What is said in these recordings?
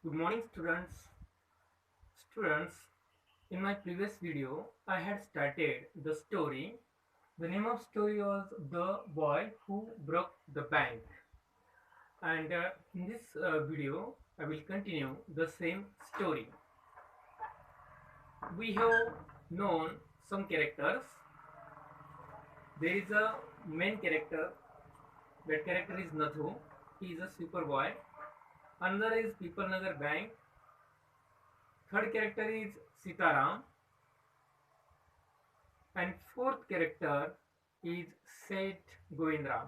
Good morning, students. Students, in my previous video, I had started the story. The name of story was The Boy Who Broke the Bank. And in this video, I will continue the same story. We have known some characters. There is a main character. That character is Nathu. He is a super boy. Another is People Nagar Bank. Third character is Sitaram. And fourth character is Seth Govindram.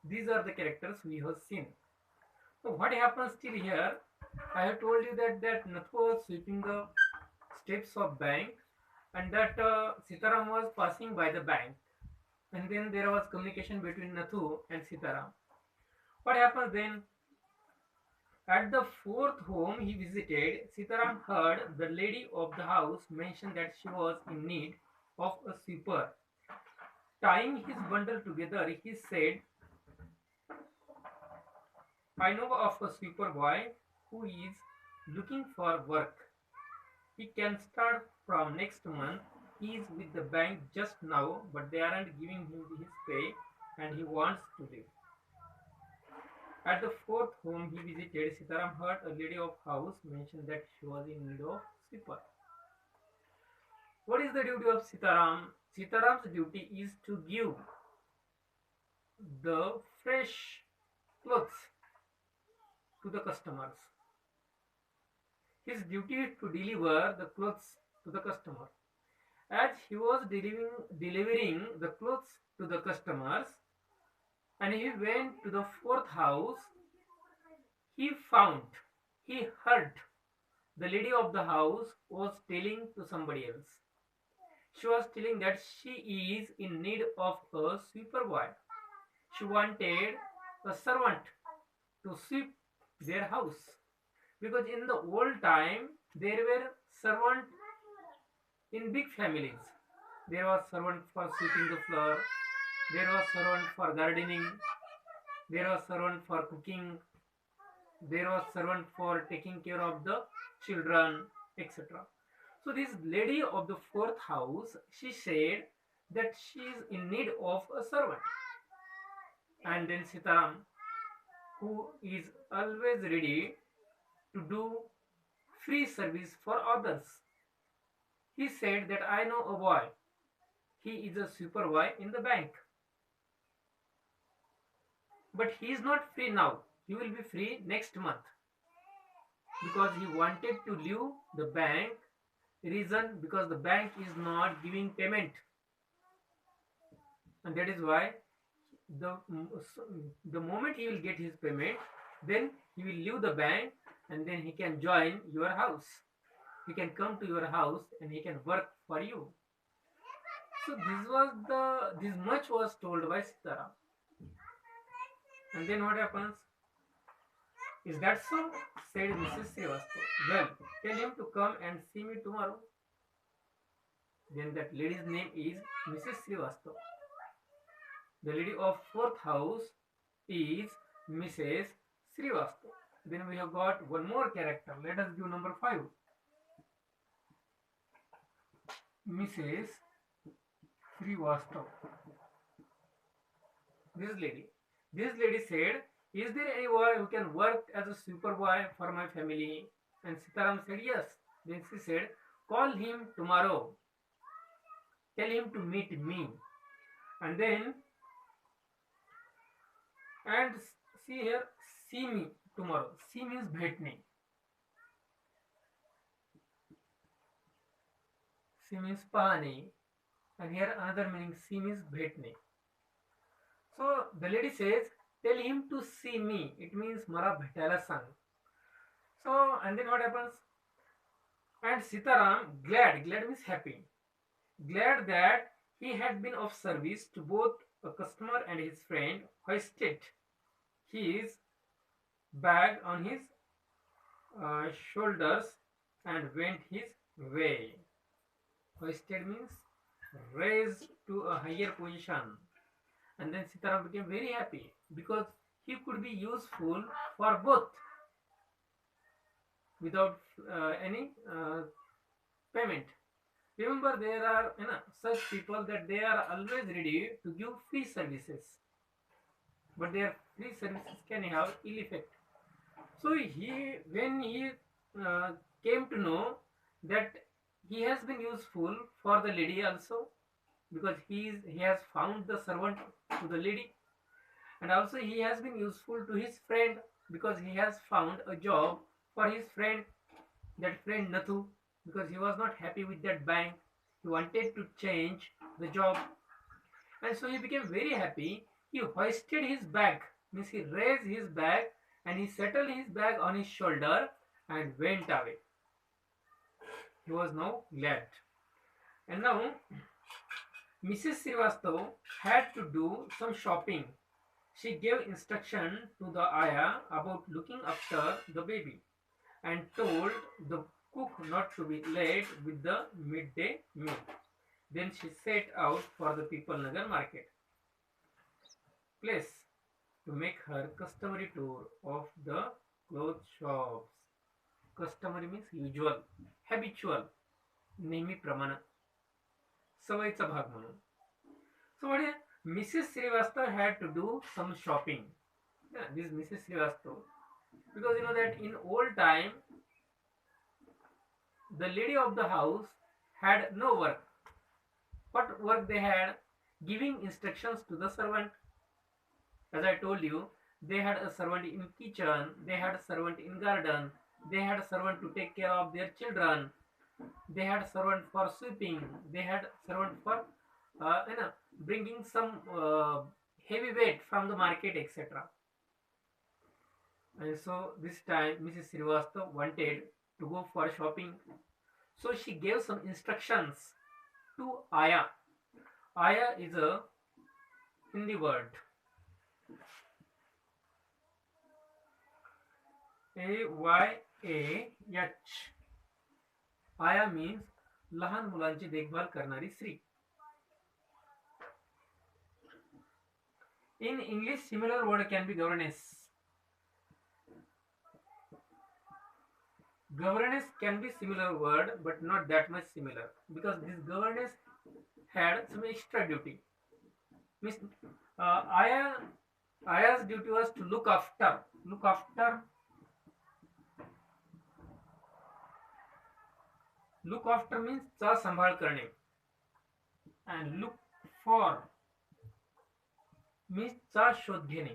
These are the characters we have seen. So what happens till here? I have told you that Nathu was sweeping the steps of bank, and that Sitaram was passing by the bank, and then there was communication between Nathu and Sitaram. What happens then? At the fourth home he visited, Sitaram heard the lady of the house mention that she was in need of a sweeper. Tying his bundle together, he said, I know of a sweeper boy who is looking for work. He can start from next month. He is with the bank just now, but they aren't giving him his pay and he wants to leave. At the fourth home he visited, Sitaram heard a lady of house mention that she was in need of sweeper. What is the duty of Sitaram? Sitaram's duty is to give the fresh clothes to the customers. His duty is to deliver the clothes to the customer. As he was delivering the clothes to the customers, and he went to the fourth house, he found, he heard the lady of the house was telling to somebody else. She was telling that she is in need of a sweeper boy. She wanted a servant to sweep their house, because in the old time there were servants in big families. There was servant for sweeping the floor, there was servant for gardening, there was servant for cooking, there was servant for taking care of the children, etc. So this lady of the fourth house, she said that she is in need of a servant. And then Sitaram, who is always ready to do free service for others, he said that I know a boy. He is a super boy in the bank. But he is not free now. He will be free next month. Because he wanted to leave the bank. Reason, because the bank is not giving payment. And that is why the, the moment he will get his payment, then he will leave the bank and then he can join your house. He can come to your house and he can work for you. So this much was told by Sitaram. And then what happens? Is that so? Said Mrs. Srivastava. Well, tell him to come and see me tomorrow. Then that lady's name is Mrs. Srivastava. The lady of fourth house is Mrs. Srivastava. Then we have got one more character. Let us give number 5. Mrs. Srivastava. This lady. This lady said, is there any boy who can work as a super boy for my family? And Sitaram said, yes. Then she said, call him tomorrow. Tell him to meet me. And then, and see here, see me tomorrow. See means bhetne. See means pahane. And here another meaning, see means bhetne. So the lady says, tell him to see me. It means mala bhetala sang. So, and then what happens? And Sitaram, glad means happy. Glad that he had been of service to both a customer and his friend, hoisted his bag on his shoulders and went his way. Hoisted means raised to a higher position. And then Sitaram became very happy because he could be useful for both without any payment. Remember, there are such people that they are always ready to give free services, but their free services can have ill effect. So when he uh, came to know that he has been useful for the lady also, because he has found the servant to the lady, and also he has been useful to his friend because he has found a job for his friend, that friend Nathu, because he was not happy with that bank. He wanted to change the job, and so he became very happy. He hoisted his bag, means he raised his bag, and he settled his bag on his shoulder and went away. He was now glad. And now Mrs. Srivastav had to do some shopping. She gave instruction to the ayah about looking after the baby and told the cook not to be late with the midday meal. Then she set out for the People Nagar market place to make her customary tour of the clothes shops. Customary means usual, habitual, नेहमीप्रमाणे, सवयीचा भाग म्हणून. So what is Mrs. Srivastav had to do some shopping. Yeah, this Mrs. Srivastav, because you know that in old time the lady of the house had no work. What work they had? Giving instructions to the servant. As I told you, they had a servant in kitchen, they had a servant in garden, they had a servant to take care of their children, they had servant for sweeping, they had servant for bringing some heavy weight from the market, etc. And so this time Mrs. Srivastav wanted to go for shopping, so she gave some instructions to Aya. Aya is a Hindi word. AYAH. Aya means लहान मुलांची देखभाल करणारी स्त्री. In English, similar word can be governess. Governess can be similar word, but not that much similar, because this governess had some extra duty. Means Aya's duty was to look after. Look after. Look after means चा सांभाळ करणे, and look for means चा शोध घेणे.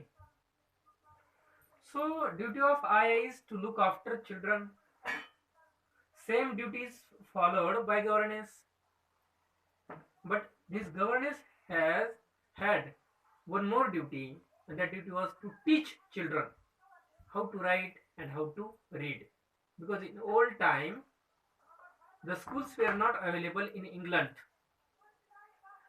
So duty of Aya is to look after children. Same duties followed by governess, but this governess has had one more duty, and that duty was to teach children how to write and how to read, because in old time the schools were not available in England,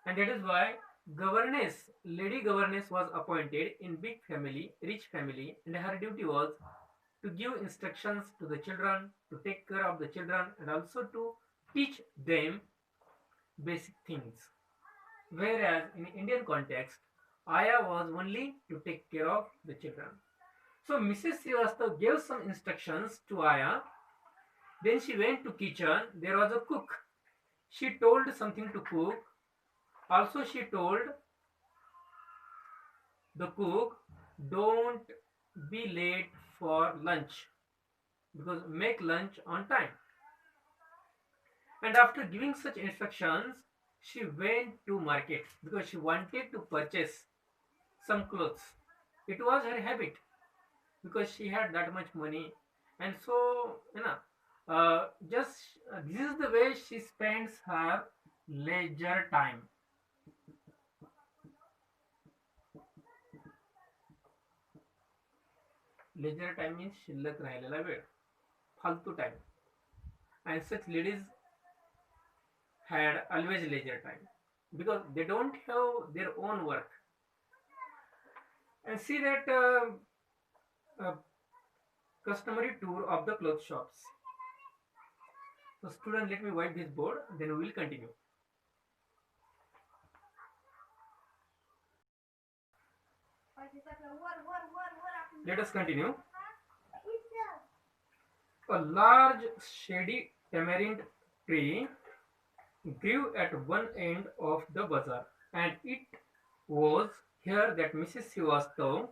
and that is why governess, lady governess, was appointed in big family, rich family, and her duty was to give instructions to the children, to take care of the children, and also to teach them basic things. Whereas in Indian context, Aya was only to take care of the children. So Mrs. Srivastav gave some instructions to Aya. Then she went to kitchen. There was a cook. She told something to cook. Also she told the cook, don't be late for lunch, because make lunch on time. And after giving such instructions, she went to market because she wanted to purchase some clothes. It was her habit, because she had that much money, and so just this is the way she spends her leisure time. Leisure time means शिल्लक राहिलेला वेळ, फालतू time. And such ladies had always leisure time, because they don't have their own work. And see that customary tour of the clothes shops. So student, let me wipe this board, then we will continue. Let us continue. A large shady tamarind tree grew at one end of the bazaar, and it was here that Mrs. Srivastav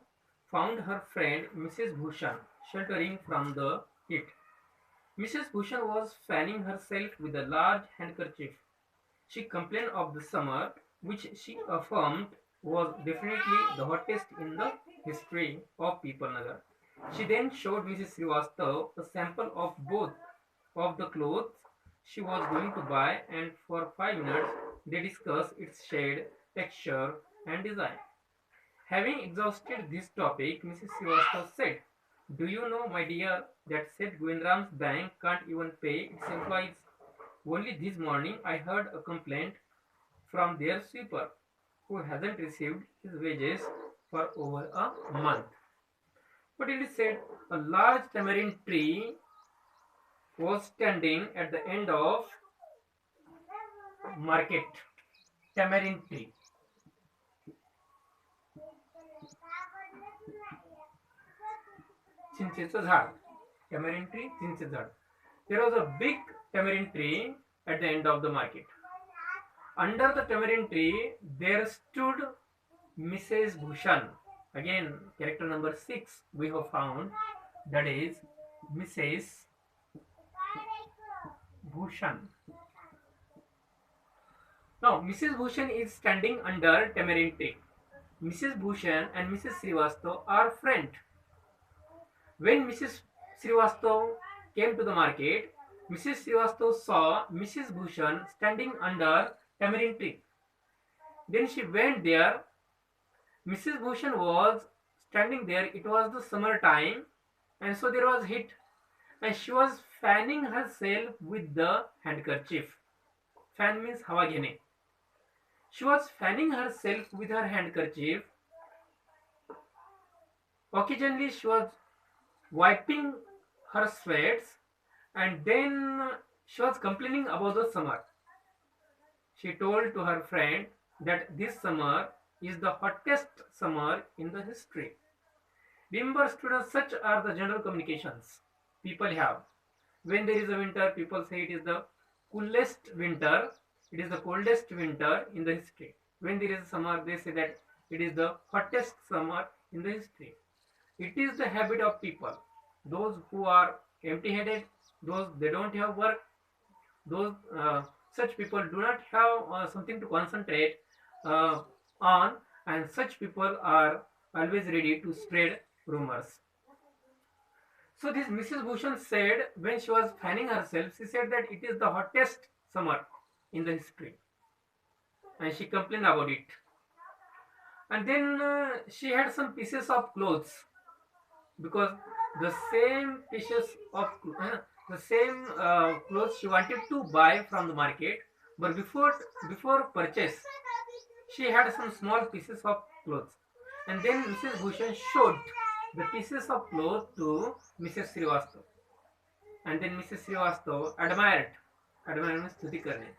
found her friend Mrs. Bhushan sheltering from the heat. Mrs. Bhushan was fanning herself with a large handkerchief. She complained of the summer, which she affirmed was definitely the hottest in the history of Pipalnagar. She then showed Mrs. Srivastav a sample of both of the clothes she was going to buy, and for 5 minutes they discussed its shade, texture, and design. Having exhausted this topic, Mrs. Srivastav said, "Do you know, my dear, that Seth Govindram's bank can't even pay its employees? Only this morning I heard a complaint from their sweeper, who hasn't received his wages for over a month." But it is said a large tamarind tree was standing at the end of market. Tamarind tree. चिंचेचं झाड. Tamarind tree, चिंचेचं झाड. There was a big tamarind tree at the end of the market. Under the tamarind tree, there stood Mrs. Bhushan. Again, character number 6 we have found, that is Mrs. Bhushan. Now, Mrs. Bhushan is standing under tamarind tree. Mrs. Bhushan and Mrs. Srivastav are friends. When Mrs. Srivastav came to the market, Mrs. Srivastav saw Mrs. Bhushan standing under tamarind tree. Then she went there. Mrs. Bhushan was standing there. It was the summer time, and so there was heat, and she was fanning herself with the handkerchief. Fan means hawa ghene. She was fanning herself with her handkerchief. Occasionally, she was wiping her sweats, and then she was complaining about the summer. She told to her friend that this summer is the hottest summer in the history. Remember, students, such are the general communications people have. When there is a winter, people say it is the coolest winter, it is the coldest winter in the history. When there is summer, they say that it is the hottest summer in the history. It is the habit of people. Those who are empty-headed, those they don't have work, those such people do not have something to concentrate on, and such people are always ready to spread rumors. So this Mrs. Bhushan said when she was fanning herself, she said that it is the hottest summer in the history, and she complained about it. And then she had some pieces of clothes, because the same pieces of the same clothes she wanted to buy from the market, but before purchase she had some small pieces of clothes, and then Mrs. Bhushan showed the pieces of cloth to Mrs. Srivastav, and then Mrs. Srivastav admired means स्तुति करने.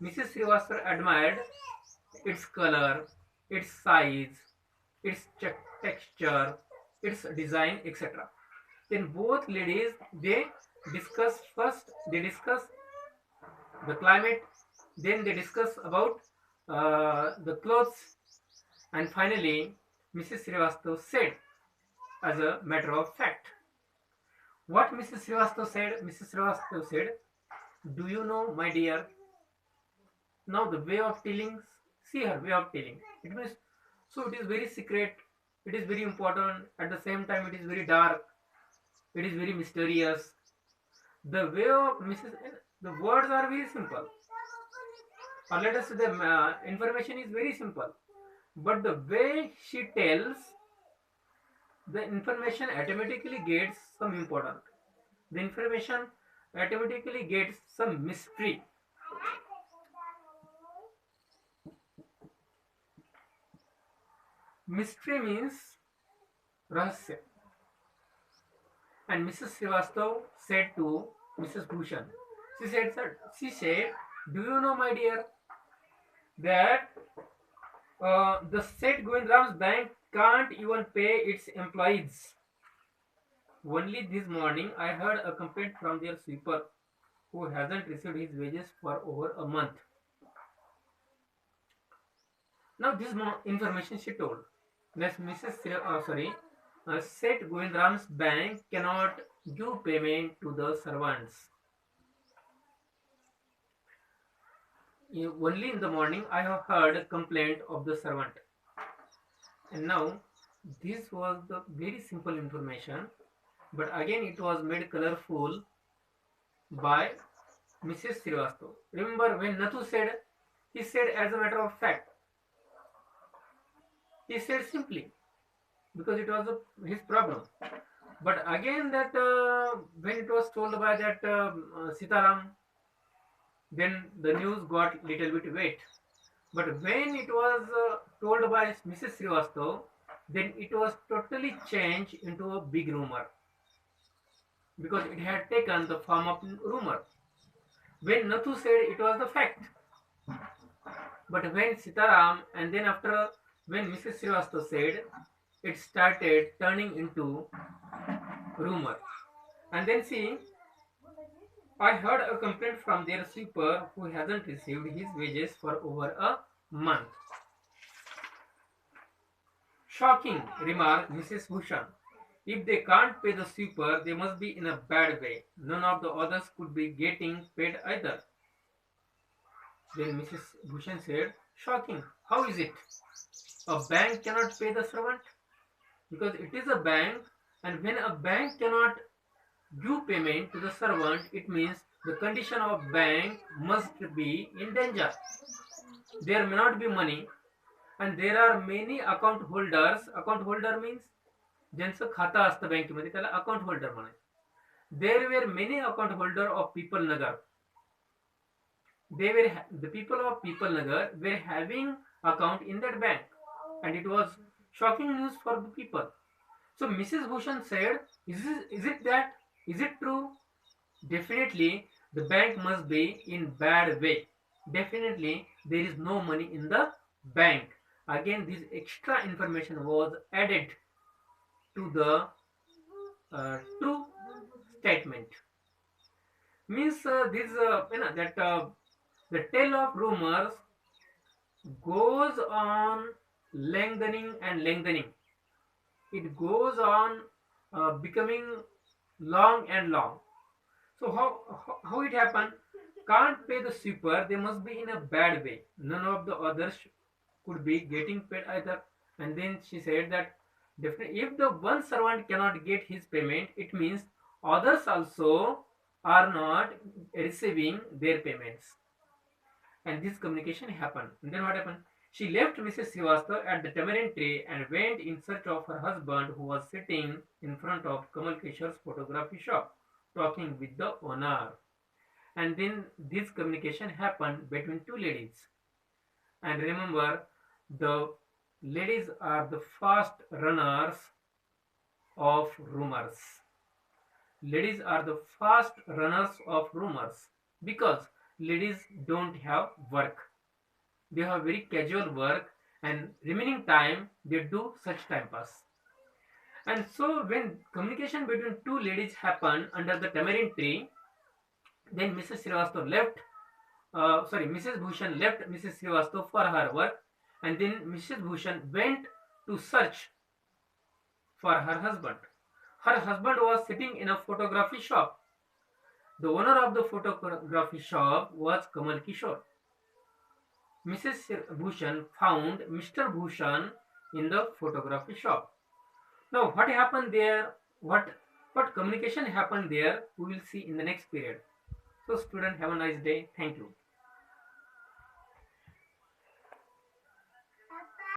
Mrs. Srivastav admired its color, its size, its texture, its design, etc. Then both ladies they discuss the climate, then they discuss about the clothes, and finally Mrs. Srivastav said, as a matter of fact, what Mrs. Srivastav said. Mrs. Srivastav said, "Do you know, my dear?" Now the way of telling, see her way of telling. It means, so it is very secret, it is very important, at the same time it is very dark, it is very mysterious. The way of Mrs. The words are very simple, or let us say the information is very simple, but the way she tells, the information automatically gets some important. The information automatically gets some mystery. Mystery means rahasya. And Mrs. Srivastav said to Mrs. Bhushan, she said, "Do you know, my dear, that the Seth Govindram's bank can't even pay its employees only this morning I heard a complaint from their sweeper who hasn't received his wages for over a month. Now this information she told. That said Govindram's bank cannot give payment to the servants. Only in the morning I have heard a complaint of the servant. And now this was the very simple information, but again it was made colorful by Mrs. Srivastava. Remember when Nathu said, he said as a matter of fact, he said simply because it was his problem. But again that when it was told by that Sitaram, then the news got little bit weight. But when it was told by Mrs. Srivastava, then it was totally changed into a big rumor because it had taken the form of rumor. When Nathu said it was the fact, but when Sitaram and then after when Mrs. Srivastava said, it started turning into rumor. And then see, I heard a complaint from their sweeper who hasn't received his wages for over a month. Shocking, remarked Mrs. Bhushan. If they can't pay the sweeper, they must be in a bad way. None of the others could be getting paid either. Then Mrs. Bhushan said, shocking, how is it? A bank cannot pay the servant? Because it is a bank, and when a bank cannot give payment to the servant, it means the condition of bank must be in danger. There may not be money, and there are many account holders. Account holder means ज्यांचं खाता असतं बँकेमध्ये त्याला account holder म्हणायचं. There were many account holder of People Nagar. The people of People Nagar were having account in that bank, and it was shocking news for the people. So Mrs. Bhushan said, is it true? Definitely the bank must be in bad way. Definitely there is no money in the bank. Again this extra information was added to the true statement. Means the tale of rumors goes on lengthening and lengthening. It goes on becoming long and long. So how it happened? Can't pay the sweeper, they must be in a bad way. None of the others could be getting paid either. And then she said that definitely if the one servant cannot get his payment, it means others also are not receiving their payments. And this communication happened. And then what happened? She left Mrs. Srivastava at the tamarind tree and went in search of her husband, who was sitting in front of Kamal Keshar's photography shop talking with the owner. And then this communication happened between two ladies. And remember, the ladies are the fast runners of rumors. Ladies are the fast runners of rumors because ladies don't have work. They have very casual work, and remaining time they do such time pass. And so when communication between two ladies happened under the tamarind tree, then Mrs. Bhushan left Mrs. Srivastava for her work, and then Mrs. Bhushan went to search for her husband. Her husband was sitting in a photography shop. The owner of the photography shop was Kamal Kishore. Mrs. Bhushan found Mr. Bhushan in the photography shop. Now what happened there, what communication happened there, we will see in the next period. So student, have a nice day. Thank you.